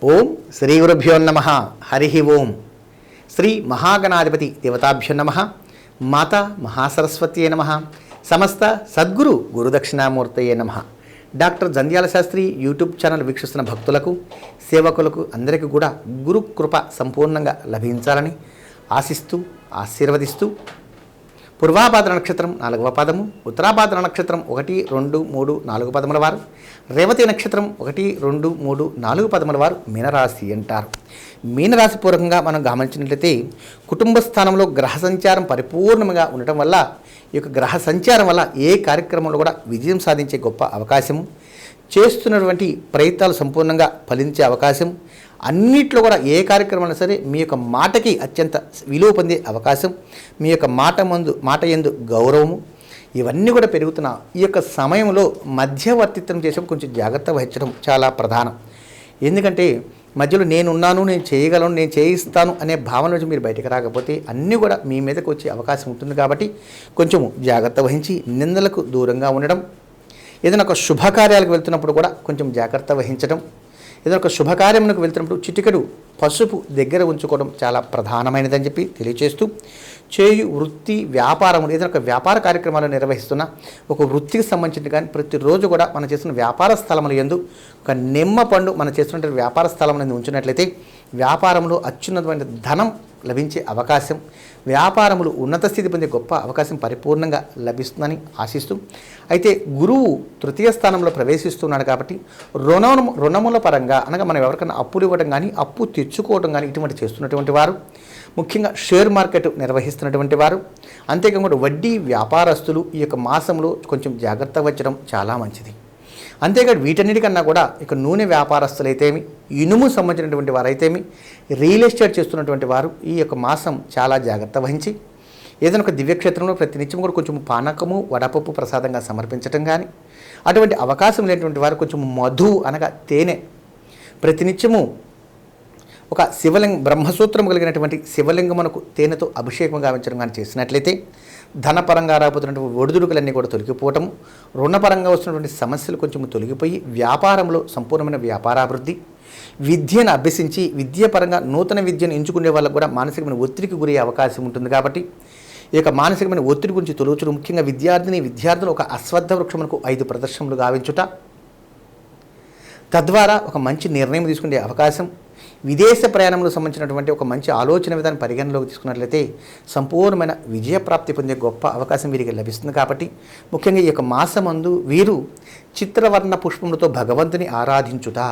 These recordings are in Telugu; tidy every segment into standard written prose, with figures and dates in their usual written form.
ఓం శ్రీ గురుభ్యో నమః. హరి ఓం. శ్రీ మహాగణాధిపతి దేవతాభ్యో నమః. మాతా మహాసరస్వత్యే నమః. సమస్త సద్గురు గురుదక్షిణామూర్తయే నమః. Doctor Jandhyala Sastri YouTube channel వీక్షిస్తున్న భక్తులకు, సేవకులకు అందరికీ కూడా గురు కృప సంపూర్ణంగా లభించాలని ఆశిస్తూ ఆశీర్వదిస్తూ, పూర్వాభాద్ర నక్షత్రం 4వ పాదము, ఉత్తరాభాద్ర నక్షత్రం 1, 2, 3, 4 పదముల వారు, రేవతి నక్షత్రం 1, 2, 3, 4 పదముల వారు మీనరాశి అంటారు. మీనరాశి పూర్వకంగా మనం గమనించినట్లయితే కుటుంబ స్థానంలో గ్రహ సంచారం పరిపూర్ణంగా ఉండటం వల్ల ఈ యొక్క గ్రహ సంచారం వల్ల ఏ కార్యక్రమంలో కూడా విజయం సాధించే గొప్ప అవకాశము, చేస్తున్నటువంటి ప్రయత్నాలు సంపూర్ణంగా ఫలించే అవకాశం, అన్నిట్లో కూడా ఏ కార్యక్రమం సరే మీ యొక్క మాటకి అత్యంత విలువ పొందే అవకాశం, మీ యొక్క మాట యందు గౌరవము, ఇవన్నీ కూడా పెరుగుతున్న ఈ యొక్క సమయంలో మధ్యవర్తిత్వం చేసే కొంచెం జాగ్రత్త వహించడం చాలా ప్రధానం. ఎందుకంటే మధ్యలో నేనున్నాను, నేను చేయగలను, నేను చేయిస్తాను అనే భావన నుంచి మీరు బయటకు రాకపోతే అన్నీ కూడా మీ మీదకి వచ్చే అవకాశం ఉంటుంది. కాబట్టి కొంచెము జాగ్రత్త వహించి నిందలకు దూరంగా ఉండడం, ఏదైనా ఒక శుభకార్యాలకు వెళ్తున్నప్పుడు కూడా కొంచెం జాగ్రత్త వహించడం, ఏదైనా ఒక శుభకార్యములకు వెళ్తున్నప్పుడు చిటికెడు పసుపు దగ్గర ఉంచుకోవడం చాలా ప్రధానమైనదని చెప్పి తెలియచేస్తూ, చేయు వృత్తి వ్యాపారములు ఏదైనా ఒక వ్యాపార కార్యక్రమాలు నిర్వహిస్తున్న ఒక వృత్తికి సంబంధించి కానీ ప్రతిరోజు కూడా మనం చేస్తున్న వ్యాపార స్థలముల యందు ఒక నిమ్మ పండు మనం చేస్తున్న వ్యాపార స్థలములను ఉంచినట్లయితే వ్యాపారంలో అత్యున్నతమైన ధనం లభించే అవకాశం, వ్యాపారములు ఉన్నత స్థితి పొందే గొప్ప అవకాశం పరిపూర్ణంగా లభిస్తుందని ఆశిస్తూ, అయితే గురువు తృతీయ స్థానంలో ప్రవేశిస్తున్నాడు కాబట్టి రుణముల పరంగా అనగా మనం ఎవరికైనా అప్పులు ఇవ్వడం కానీ అప్పు తెచ్చుకోవడం కానీ ఇటువంటి చేస్తున్నటువంటి వారు, ముఖ్యంగా షేర్ మార్కెట్ నిర్వహిస్తున్నటువంటి వారు, అంతేకాకుండా వడ్డీ వ్యాపారస్తులు ఈ యొక్క మాసంలో కొంచెం జాగ్రత్త వహించడం చాలా మంచిది. అంతేకాదు వీటన్నిటికన్నా కూడా ఇక నూనె వ్యాపారస్తులైతేమి, ఇనుము సంబంధించినటువంటి వారైతేమి, రియల్ ఎస్టేట్ చేస్తున్నటువంటి వారు ఈ యొక్క మాసం చాలా జాగ్రత్త వహించి ఏదైనా ఒక దివ్యక్షేత్రంలో ప్రతినిత్యం కూడా కొంచెం పానకము వడపప్పు ప్రసాదంగా సమర్పించడం కానీ, అటువంటి అవకాశం లేనటువంటి వారు కొంచెం మధు అనగా తేనె ప్రతినిత్యము ఒక బ్రహ్మసూత్రం కలిగినటువంటి శివలింగమునకు తేనెతో అభిషేకం గావించడం కానీ చేసినట్లయితే ధనపరంగా రాబోతున్నటువంటి ఒడిదుడుకులన్నీ కూడా తొలగిపోవటము, రుణపరంగా వస్తున్నటువంటి సమస్యలు కొంచెం తొలగిపోయి వ్యాపారంలో సంపూర్ణమైన వ్యాపారాభివృద్ధి, విద్యను అభ్యసించి విద్యాపరంగా నూతన విద్యను ఎంచుకునే వాళ్ళకు కూడా మానసికమైన ఒత్తిడికి గురయ్యే అవకాశం ఉంటుంది. కాబట్టి ఈ యొక్క మానసికమైన ఒత్తిడి గురించి తొలగించడం, ముఖ్యంగా విద్యార్థులు ఒక అశ్వత్థ వృక్షమునకు 5 ప్రదర్శనలు గావించుట, తద్వారా ఒక మంచి నిర్ణయం తీసుకునే అవకాశం, విదేశ ప్రయాణంలో సంబంధించినటువంటి ఒక మంచి ఆలోచన విధానం పరిగణలోకి తీసుకున్నట్లయితే సంపూర్ణమైన విజయప్రాప్తి పొందే గొప్ప అవకాశం వీరికి లభిస్తుంది. కాబట్టి ముఖ్యంగా ఈ యొక్క మాసమందు వీరు చిత్రవర్ణ పుష్పములతో భగవంతుని ఆరాధించుట,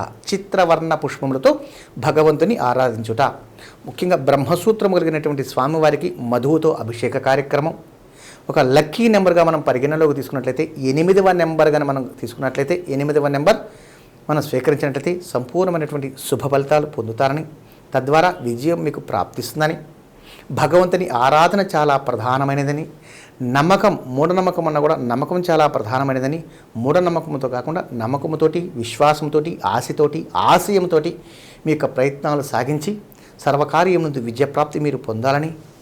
ముఖ్యంగా బ్రహ్మసూత్రం కలిగినటువంటి స్వామివారికి మధువుతో అభిషేక కార్యక్రమం, ఒక లక్కీ నెంబర్గా మనం పరిగణలోకి తీసుకున్నట్లయితే 8వ నెంబర్గా మనం తీసుకున్నట్లయితే 8వ నెంబర్ మనం స్వీకరించినట్లయితే సంపూర్ణమైనటువంటి శుభ ఫలితాలు పొందుతారని, తద్వారా విజయం మీకు ప్రాప్తిస్తుందని, భగవంతుని ఆరాధన చాలా ప్రధానమైనదని, మూఢనమ్మకం అన్న కూడా నమ్మకం చాలా ప్రధానమైనదని, మూఢనమ్మకంతో కాకుండా నమ్మకంతోటి, విశ్వాసంతోటి, ఆశతోటి, ఆశయంతోటి మీ యొక్క ప్రయత్నాలు సాగించి సర్వకార్యం నుండి విజయప్రాప్తి మీరు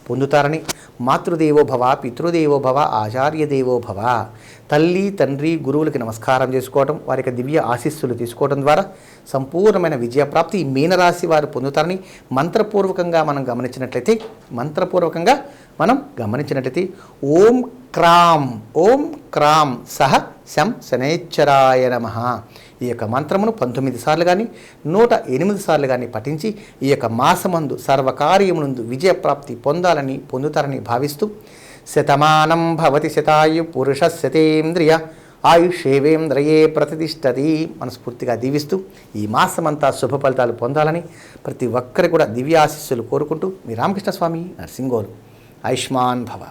పొందుతారని, మాతృదేవో భవ, పితృదేవో భవ, ఆచార్యదేవో భవ, తల్లి తండ్రి గురువులకి నమస్కారం చేసుకోవడం, వారి యొక్క దివ్య ఆశీస్సులు తీసుకోవడం ద్వారా సంపూర్ణమైన విజయప్రాప్తి మీనరాశి వారు పొందుతారని మంత్రపూర్వకంగా మనం గమనించినట్లయితే ఓం క్రాం సహ శం శనైశ్చరాయ నమః ఈ యొక్క మంత్రమును 19 సార్లు కానీ 108 సార్లు కానీ పఠించి ఈ యొక్క మాసమందు సర్వకార్యమునందు విజయప్రాప్తి పొందుతారని భావిస్తూ, శతమానం భవతి శతాయు పురుష శతేంద్రియ ఆయుషేవేంద్రియే ప్రతిష్టతి మనస్ఫూర్తిగా దీవిస్తూ ఈ మాసమంతా శుభ ఫలితాలు పొందాలని ప్రతి ఒక్కరి కూడా దివ్యాశీస్సులు కోరుకుంటూ మీ రామకృష్ణ స్వామి నర్సింగోలు. ఆయుష్మాన్ భవ.